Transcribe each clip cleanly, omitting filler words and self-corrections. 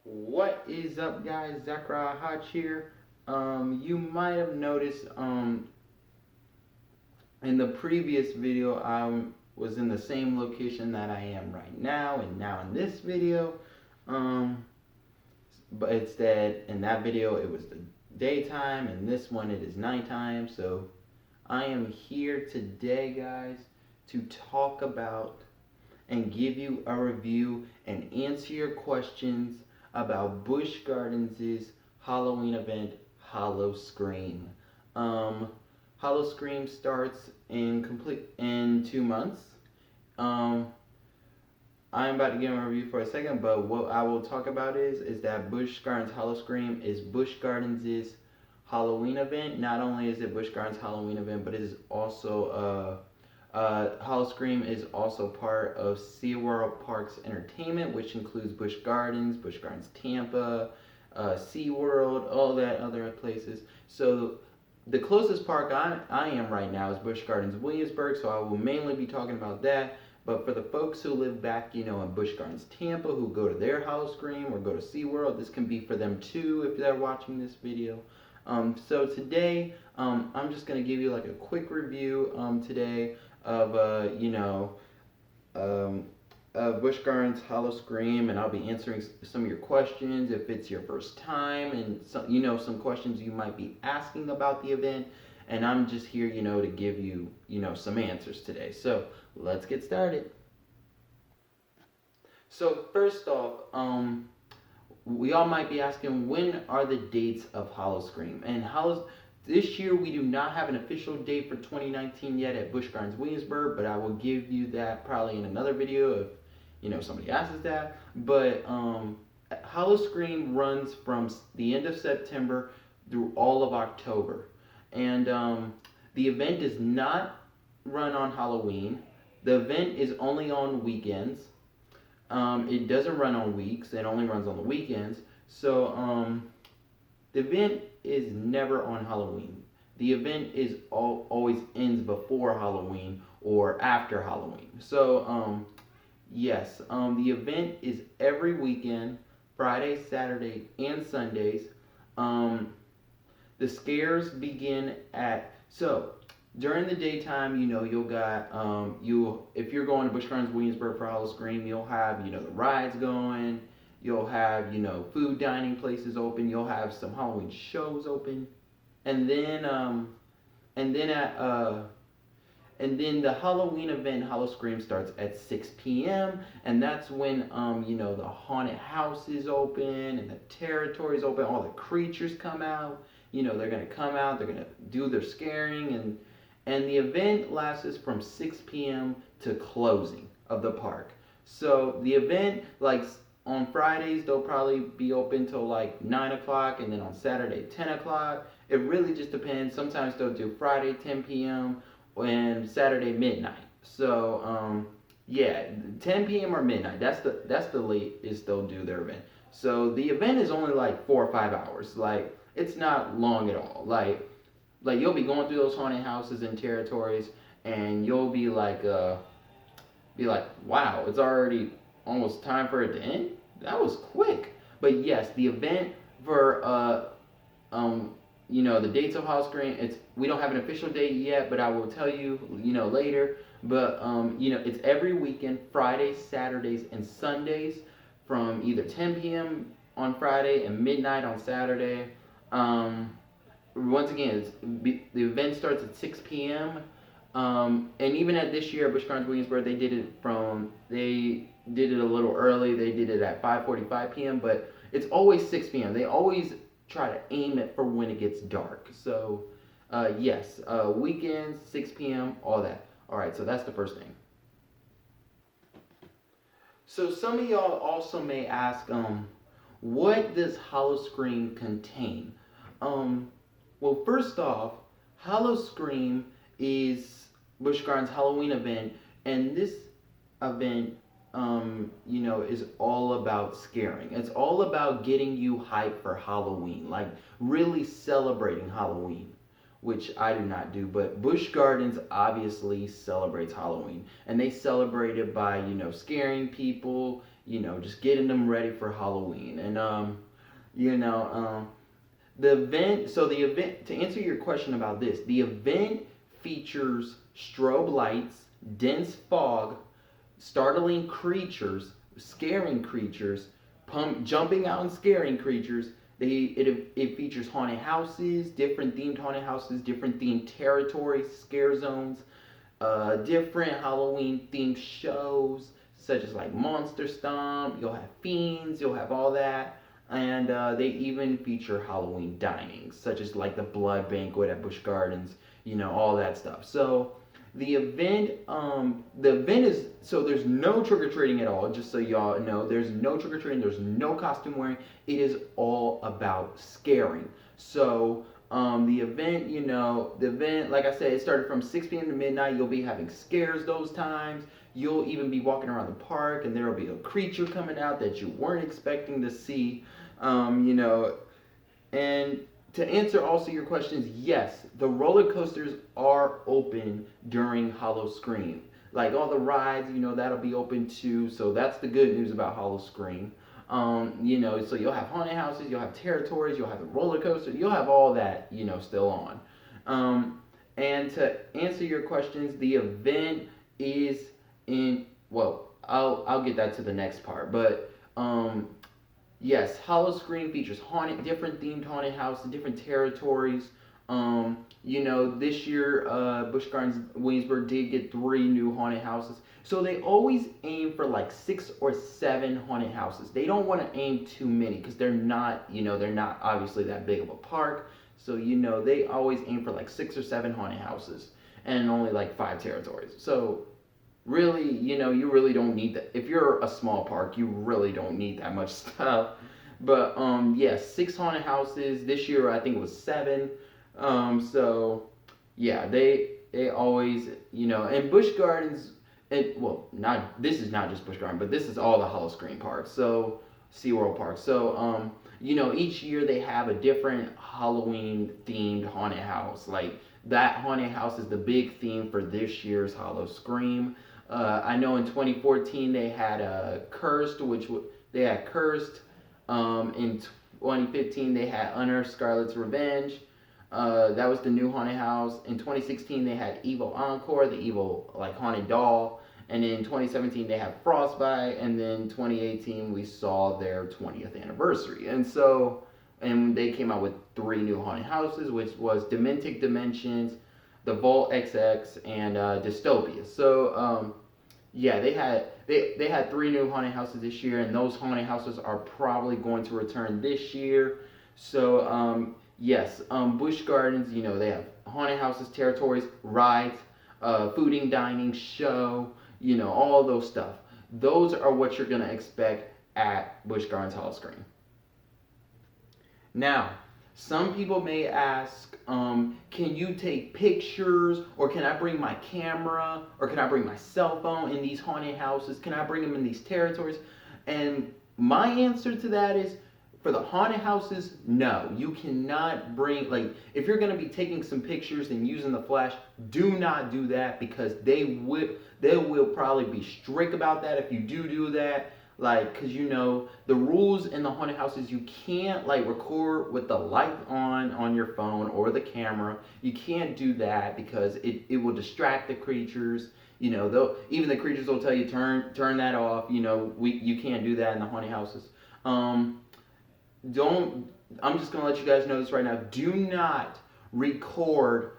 What is up, guys? Zachariah Hodge here. You might have noticed in the previous video I was in the same location that I am right now, and now in this video, um, but instead in that video it was the daytime, and this one it is nighttime. So I am here today, guys, to talk about and give you a review and answer your questions about Busch Gardens' Halloween event, Hollow Scream. Um, Hollow Scream starts in 2 months. Um, I'm about to give a review for a second, but what I will talk about is that Busch Gardens Hollow Scream is Busch Gardens' Halloween event. Not only is it Busch Gardens Halloween event, but it is also Hollow Scream is also part of SeaWorld Parks Entertainment, which includes Busch Gardens Tampa, SeaWorld, all that other places. So the closest park I am right now is Busch Gardens Williamsburg, so I will mainly be talking about that. But for the folks who live back, in Busch Gardens Tampa, who go to their Hollow Scream or go to SeaWorld, this can be for them too if they're watching this video. So today, I'm just going to give you like a quick review today of um, Busch Gardens Hollow Scream, and I'll be answering some of your questions if it's your first time, and some questions you might be asking about the event. And I'm just here, to give you, some answers today. So let's get started. So first off, we all might be asking, when are the dates of Hollow Scream? And this year we do not have an official date for 2019 yet at Busch Gardens Williamsburg, but I will give you that probably in another video if somebody asks that. But Hollow Scream runs from the end of September through all of October, and the event does not run on Halloween. The event is only on weekends. It doesn't run on weeks. It only runs on the weekends. So the event is never on Halloween. The event is always ends before Halloween or after Halloween. So yes, the event is every weekend, Friday, Saturday, and Sundays. The scares begin during the daytime, you'll got if you're going to Busch Gardens Williamsburg for Hollow Scream, you'll have the rides going, you'll have food dining places open, you'll have some Halloween shows open, and then and then at and then the Halloween event, Hollow Scream, starts at 6 p.m. and that's when the haunted house is open and the territory is open. All the creatures come out. They're gonna come out. They're gonna do their scaring, and the event lasts from 6 p.m. to closing of the park. So the event, like on Fridays, they'll probably be open till like 9 o'clock, and then on Saturday 10 o'clock. It really just depends. Sometimes they'll do Friday 10 p.m. and Saturday midnight. So yeah, 10 p.m. or midnight. That's the latest they'll do their event. So the event is only like 4 or 5 hours. Like, it's not long at all. Like you'll be going through those haunted houses and territories, and you'll be like, wow, it's already almost time for it to end. That was quick. But yes, the event for the dates of House Screen. We don't have an official date yet, but I will tell you, later. But it's every weekend, Fridays, Saturdays, and Sundays, from either 10 p.m. on Friday and midnight on Saturday. Once again, the event starts at 6 p.m. And even at this year at Busch Gardens Williamsburg, they did it a little early. They did it at 5:45 p.m. But it's always 6 p.m. They always try to aim it for when it gets dark. So yes, weekends, 6 p.m., all that. All right, so that's the first thing. So some of y'all also may ask, what does Hollow Scream contain? Well, first off, Hollow Scream is Busch Gardens Halloween event, and this event, is all about scaring. It's all about getting you hyped for Halloween, like really celebrating Halloween, which I do not do, but Busch Gardens obviously celebrates Halloween, and they celebrate it by, scaring people, just getting them ready for Halloween. And you know, the event. So the event, to answer your question about this, the event features strobe lights, dense fog, startling creatures, scaring creatures, jumping out and scaring creatures. It features haunted houses, different themed haunted houses, different themed territories, scare zones, different Halloween themed shows such as like Monster Stomp. You'll have fiends, you'll have all that, and they even feature Halloween dining, such as like the Blood Banquet at Busch Gardens. All that stuff. So the event is, so there's no trick or treating at all. Just so y'all know, there's no trick or treating. There's no costume wearing. It is all about scaring. So the event, like I said, it started from 6 p.m. to midnight. You'll be having scares those times. You'll even be walking around the park, and there will be a creature coming out that you weren't expecting to see. And to answer also your questions, yes, the roller coasters are open during Howl. Like all the rides, that'll be open too. So that's the good news about Howl. So you'll have haunted houses, you'll have territories, you'll have the roller coaster, you'll have all that, still on. And to answer your questions, the event is well, I'll get that to the next part, but yes, Howl features different themed haunted houses, different territories. This year, Busch Gardens Williamsburg did get 3 new haunted houses. So they always aim for like 6 or 7 haunted houses. They don't want to aim too many because they're not obviously that big of a park. So they always aim for like 6 or 7 haunted houses and only like 5 territories. So really, you really don't need that. If you're a small park, you really don't need that much stuff. But yes, 6 haunted houses. This year I think it was 7. So yeah, they always, and Busch Gardens, this is not just Busch Gardens, but this is all the Howl parks. So SeaWorld parks. So each year they have a different Halloween themed haunted house. Like that haunted house is the big theme for this year's Howl. I know in 2014 they had Cursed, they had Cursed. In 2015 they had Unearthed Scarlet's Revenge. That was the new haunted house. In 2016 they had Evil Encore, the evil like haunted doll. And in 2017 they had Frostbite. And then 2018 we saw their 20th anniversary. And they came out with 3 new haunted houses, which was Dementic Dimensions, the Vault XX, and Dystopia. So yeah, they had 3 new haunted houses this year, and those haunted houses are probably going to return this year. So yes, Busch Gardens, they have haunted houses, territories, rides, fooding, dining, show, all those stuff. Those are what you're gonna expect at Busch Gardens Howl. Now, some people may ask, can you take pictures, or can I bring my camera, or can I bring my cell phone in these haunted houses? Can I bring them in these territories? And my answer to that is, for the haunted houses, no. You cannot bring, like, if you're going to be taking some pictures and using the flash, do not do that, because they will probably be strict about that if you do that. Like, because the rules in the haunted houses, you can't like record with the light on your phone or the camera. You can't do that because it will distract the creatures. Even the creatures will tell you turn that off. You can't do that in the haunted houses. I'm just gonna let you guys know this right now. Do not record.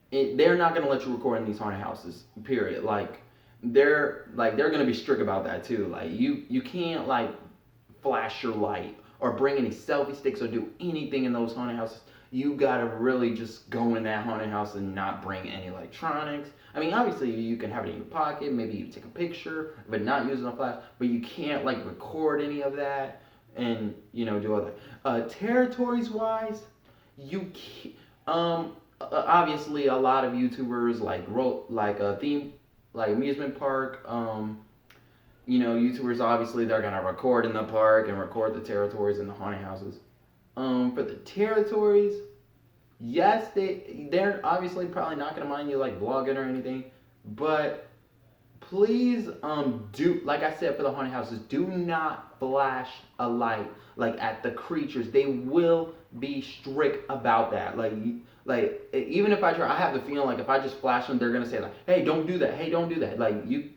They're not gonna let you record in these haunted houses. Period. They're gonna be strict about that too. Like you can't like flash your light or bring any selfie sticks or do anything in those haunted houses. You gotta really just go in that haunted house and not bring any electronics. I mean, obviously you can have it in your pocket, maybe you take a picture, but not using a flash. But you can't like record any of that and do all that. Territories wise, you can't, obviously a lot of YouTubers like a theme. Like amusement park, YouTubers, obviously they're gonna record in the park and record the territories in the haunted houses. For the territories, yes, they're obviously probably not gonna mind you like vlogging or anything, but please do, like I said, for the haunted houses, do not flash a light like at the creatures. They will be strict about that. Like even if I try, I have the feeling like if I just flash them, they're gonna say like, hey, don't do that, hey, don't do that. Like you,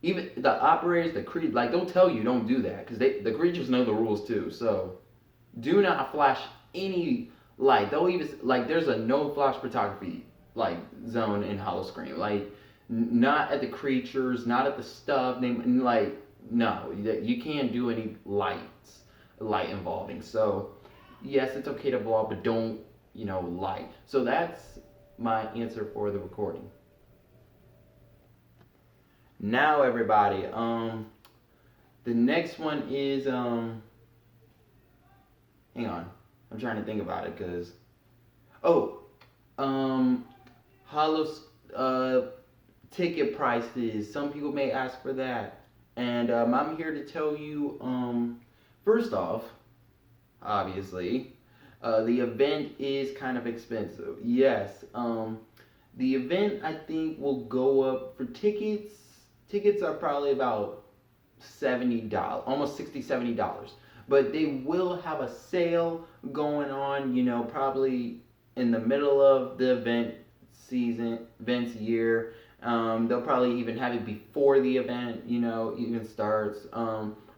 even the operators, the creatures, like they'll tell you don't do that because the creatures know the rules too. So do not flash any light. They'll even like there's a no flash photography like zone in Hollow Scream. Like not at the creatures, not at the stuff. Like no, you can't do any light involving. So yes, it's okay to vlog, but don't light. So that's my answer for the recording. Now everybody, the next one is hang on, I'm trying to think about it because hollow ticket prices. Some people may ask for that, and I'm here to tell you. First off, obviously, the event is kind of expensive. Yes, the event I think will go up for tickets. Tickets are probably about $70, almost $60, $70. But they will have a sale going on, probably in the middle of the event's year. They'll probably even have it before the event, even starts,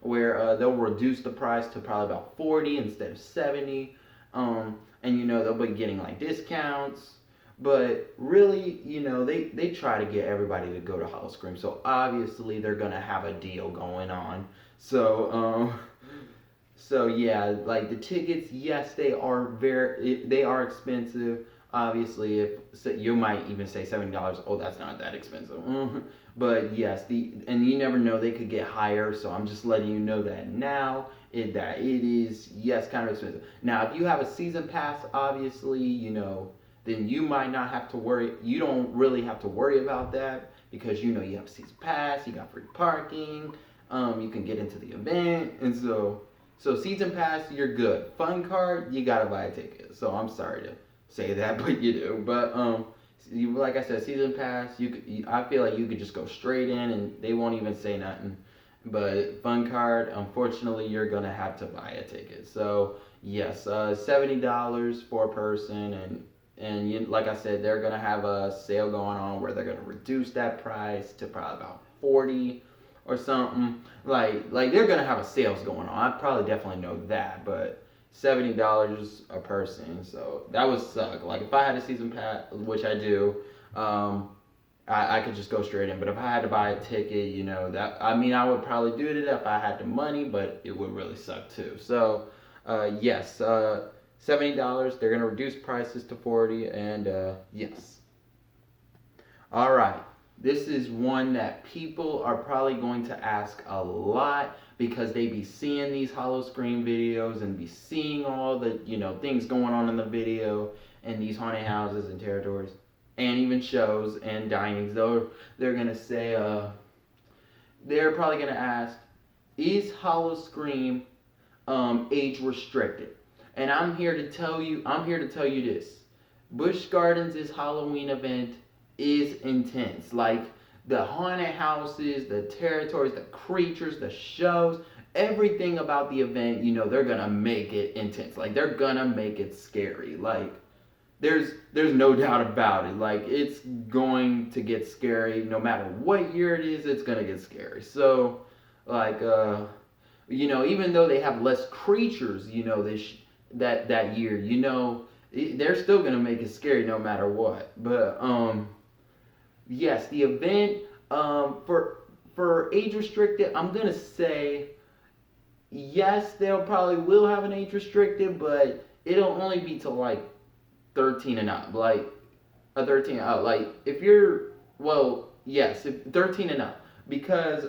where they'll reduce the price to probably about 40 instead of 70. And they'll be getting like discounts. But really, they try to get everybody to go to Hollow Scream. So obviously they're gonna have a deal going on. So yeah, like the tickets, yes, they are expensive. Obviously, if so you might even say $70, oh, that's not that expensive. But yes, and you never know, they could get higher. So I'm just letting you know that now, that it is, yes, kind of expensive. Now, if you have a season pass, obviously, then you might not have to worry. You don't really have to worry about that because you have a season pass, you got free parking, you can get into the event, and so season pass, you're good. Fun card, you gotta buy a ticket. So I'm sorry to say that, but you do. But like I said, season pass, I feel like you could just go straight in and they won't even say nothing. But fun card, unfortunately, you're gonna have to buy a ticket. So yes, $70 for a person, and like I said, they're gonna have a sale going on where they're gonna reduce that price to probably about 40 or something. Like they're gonna have a sales going on. I probably definitely know that, but $70 a person, so that would suck. Like if I had a season pass, which I do, I could just go straight in. But if I had to buy a ticket, I would probably do it if I had the money, but it would really suck too. So yes, $70. They're gonna reduce prices to 40, and yes. All right. This is one that people are probably going to ask a lot because they be seeing these Hollow Scream videos and be seeing all the things going on in the video and these haunted houses and territories and even shows and dinings. They're gonna say they're probably gonna ask, is Hollow Scream age restricted? And I'm here to tell you this. Busch Gardens' Halloween event is intense. Like the haunted houses, the territories, the creatures, the shows, everything about the event, they're gonna make it intense. Like they're gonna make it scary. Like there's no doubt about it. Like it's going to get scary no matter what year it is. It's gonna get scary. So like even though they have less creatures, that year, they're still gonna make it scary no matter what. But yes, the event for age restricted, I'm gonna say yes, they'll probably will have an age restricted, but it'll only be to like 13 and up, like a 13 and up. Like if you're yes, if 13 and up, because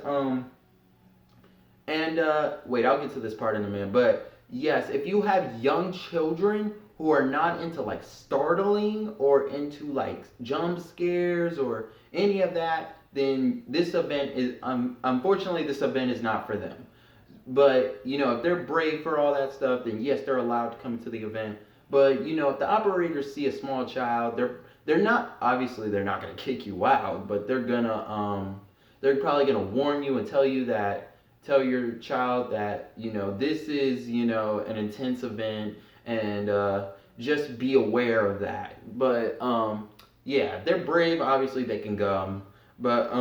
wait, I'll get to this part in a minute, but yes, if you have young children who are not into like startling or into like jump scares or any of that, then this event is unfortunately this event is not for them. But if they're brave for all that stuff, then yes, they're allowed to come to the event. But if the operators see a small child, they're not, obviously they're not gonna kick you out, but they're they're probably gonna warn you and tell your child that this is an intense event, and just be aware of that. But yeah, they're brave. Obviously, they can go, but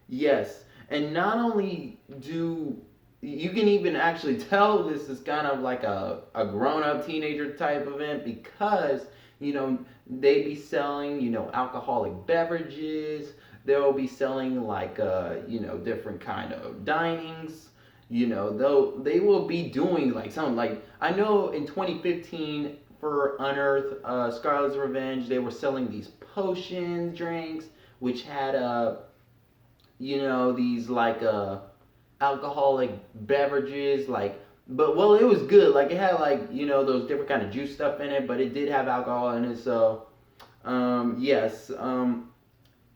yes, and not only do you can even actually tell this is kind of like a grown-up teenager type event, because they be selling alcoholic beverages. They'll be selling like different kind of dinings. They will be doing like something like, I know in 2015 for Unearth Scarlet's Revenge, they were selling these potion drinks which had these like alcoholic beverages, like, but well, it was good. Like, it had like those different kind of juice stuff in it, but it did have alcohol in it. So yes,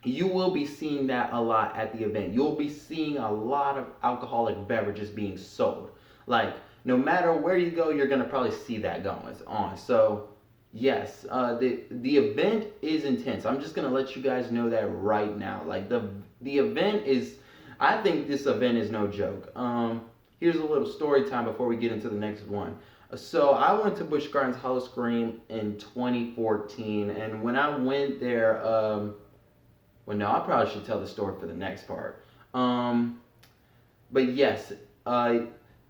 you will be seeing that a lot at the event. You'll be seeing a lot of alcoholic beverages being sold. Like, no matter where you go, you're gonna probably see that going on. So yes, the event is intense. I'm just gonna let you guys know that right now. Like, the event is, I think this event is no joke. Here's a little story time before we get into the next one. So I went to Busch Gardens Howl-O-Scream in 2014, and when I went there, well, no, I probably should tell the story for the next part. But yes,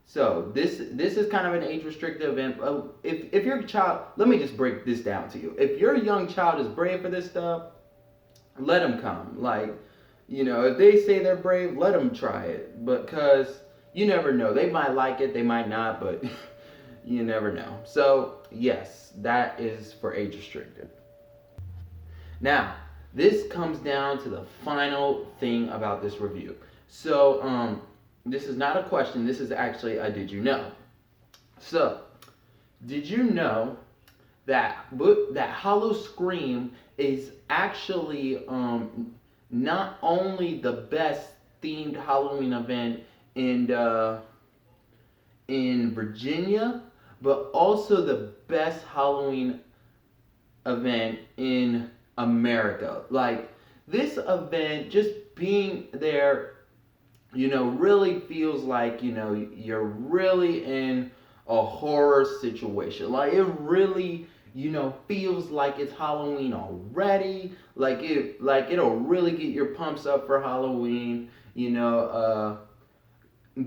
so this is kind of an age restricted event. If your child, let me just break this down to you. If your young child is brave for this stuff, let them come. Like, if they say they're brave, let them try it. Because you never know. They might like it, they might not, but you never know. So yes, that is for age restricted. Now, this comes down to the final thing about this review. So this is not a question. This is actually a did you know. So, did you know that Howl-O-Scream is actually not only the best themed Halloween event in Virginia, but also the best Halloween event in America? Like, this event, just being there, really feels like, you're really in a horror situation. Like, it really, feels like it's Halloween already. Like, it'll really get your pumps up for Halloween.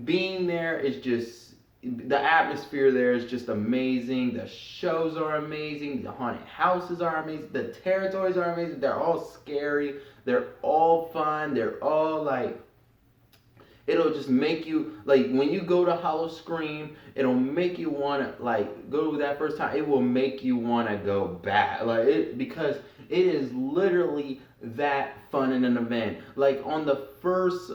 Being there is just, the atmosphere there is just amazing. The shows are amazing. The haunted houses are amazing. The territories are amazing. They're all scary. They're all fun. They're all like, it'll just make you, like, when you go to Howl-O-Scream, it'll make you want to, like, go that first time. It will make you want to go back. Like, because it is literally that fun in an event. Like, on the first,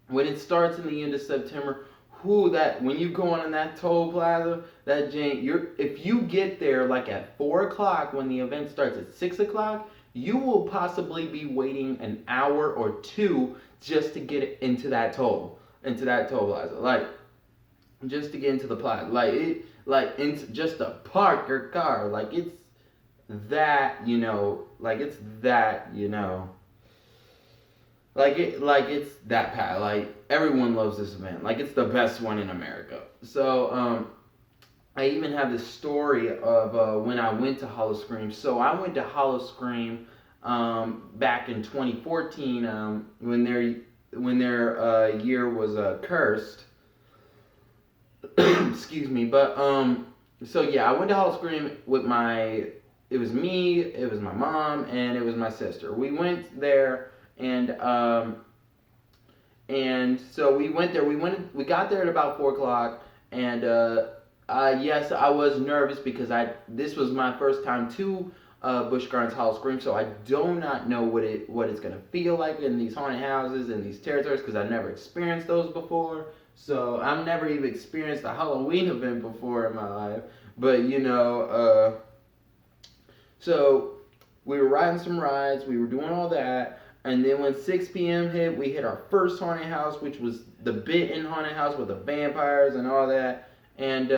when it starts in the end of September, when you go on in that toll plaza, that Jane, if you get there like at 4 o'clock when the event starts at 6 o'clock, you will possibly be waiting an hour or two just to get into that toll plaza. Like, just to get into the plaza. Into just to park your car. Like, it's that, it's that packed. Like, everyone loves this event. Like, it's the best one in America. So, I even have this story of when I went to Howl-O-Scream. So I went to Howl-O-Scream back in 2014 when their year was cursed. Excuse me. But so yeah, I went to Howl-O-Scream with it was me, it was my mom, and it was my sister. We went there, and so we went there. We got there at about 4 o'clock, and yes, I was nervous because this was my first time to Busch Gardens Howl-O-Scream, so I do not know what it's gonna feel like in these haunted houses and these territories, because I never experienced those before. So I've never even experienced a Halloween event before in my life. But so we were riding some rides, we were doing all that, and then when 6 p.m. hit, we hit our first haunted house, which was the Bitten haunted house with the vampires and all that. And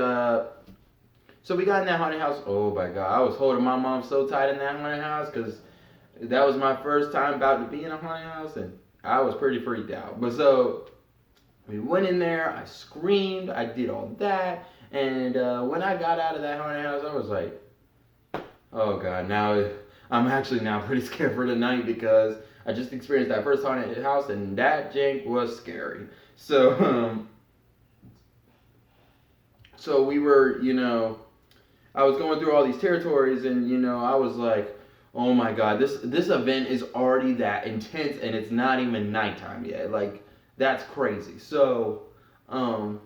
so we got in that haunted house. Oh my God, I was holding my mom so tight in that haunted house, because that was my first time about to be in a haunted house, and I was pretty freaked out. But so we went in there, I screamed, I did all that, and when I got out of that haunted house, I was like, oh god, now I'm actually now pretty scared for tonight because I just experienced that first haunted house and that jank was scary. So so we were, I was going through all these territories and I was like, oh my god, this event is already that intense and it's not even nighttime yet. Like that's crazy. Um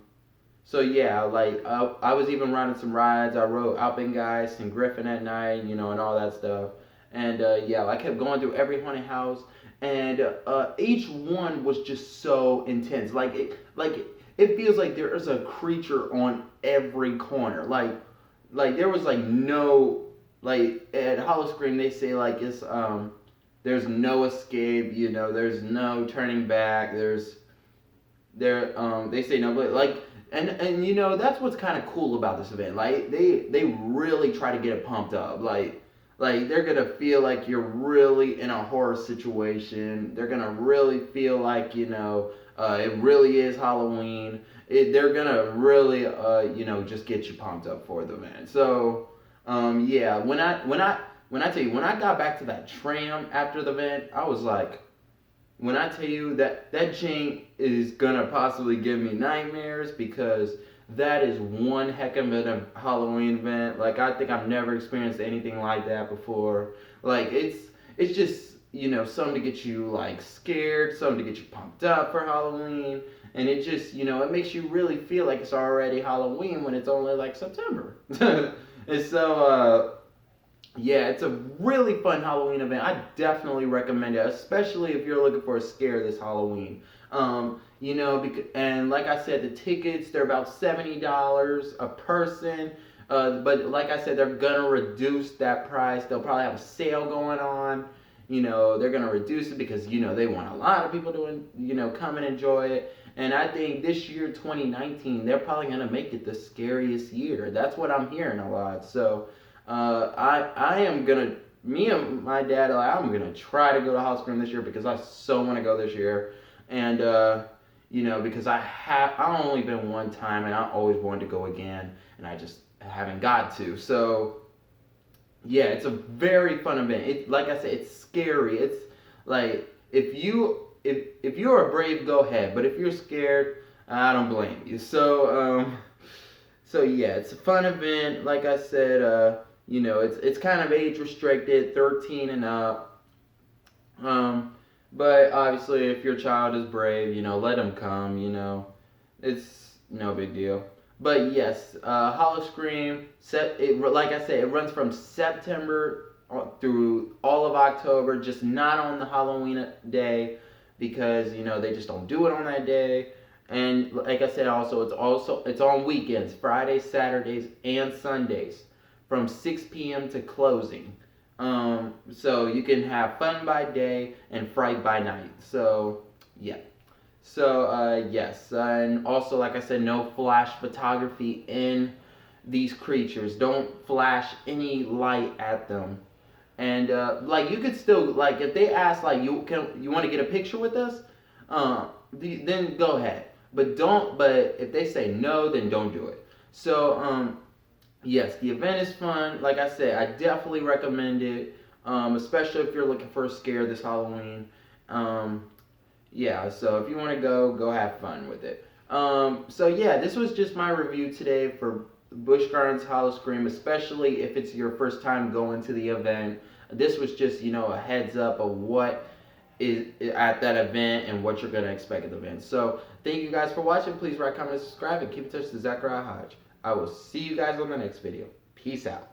so yeah, like I was even riding some rides. I rode Alpengeist and Griffin at night, and all that stuff. And yeah, I kept going through every haunted house, and each one was just so intense. It feels like there is a creature on every corner. Like there was like no like at Hollow Scream they say like it's there's no escape. There's no turning back. They say no like and that's what's kind of cool about this event. Like they really try to get it pumped up. Like they're gonna feel like you're really in a horror situation. They're gonna really feel like it really is Halloween. They're gonna really just get you pumped up for the event. So yeah, when I tell you when I got back to that tram after the event, I was like, when I tell you that jank is gonna possibly give me nightmares because that is one heck of a Halloween event. Like I think I've never experienced anything like that before. Like it's just something to get you like scared, something to get you pumped up for Halloween, and it just it makes you really feel like it's already Halloween when it's only like September. And so yeah, it's a really fun Halloween event. I definitely recommend it, especially if you're looking for a scare this Halloween. And like I said, the tickets they're about $70 a person. But like I said, they're gonna reduce that price. They'll probably have a sale going on. They're gonna reduce it because they want a lot of people to come and enjoy it. And I think this year, 2019, they're probably gonna make it the scariest year. That's what I'm hearing a lot. So. I am gonna me and my dad I'm gonna try to go to House Scream this year because I so want to go this year, and because I've only been one time and I always wanted to go again and I just haven't got to. So yeah, it's a very fun event. Like I said, it's scary. It's like if you're brave, go ahead, but if you're scared, I don't blame you. So yeah, it's a fun event. Like I said, it's kind of age restricted, 13 and up. But obviously, if your child is brave, let them come. It's no big deal. But yes, Hollow Scream. Like I said, it runs from September through all of October. Just not on the Halloween day because they just don't do it on that day. And like I said, it's on weekends, Fridays, Saturdays, and Sundays, from 6 p.m. to closing. So you can have fun by day and fright by night. So yeah. So yes, and also like I said, no flash photography in these creatures. Don't flash any light at them. And like you could still like if they ask like you want to get a picture with us, then go ahead. But if they say no, then don't do it. So yes, the event is fun. Like I said, I definitely recommend it, especially if you're looking for a scare this Halloween. Yeah, so if you want to go have fun with it. So yeah, this was just my review today for Busch Gardens Hollow Scream, especially if it's your first time going to the event. This was just a heads up of what is at that event and what you're going to expect at the event. So thank you guys for watching. Please like, comment, subscribe, and keep in touch with Zachariah Hodge. I will see you guys on the next video. Peace out.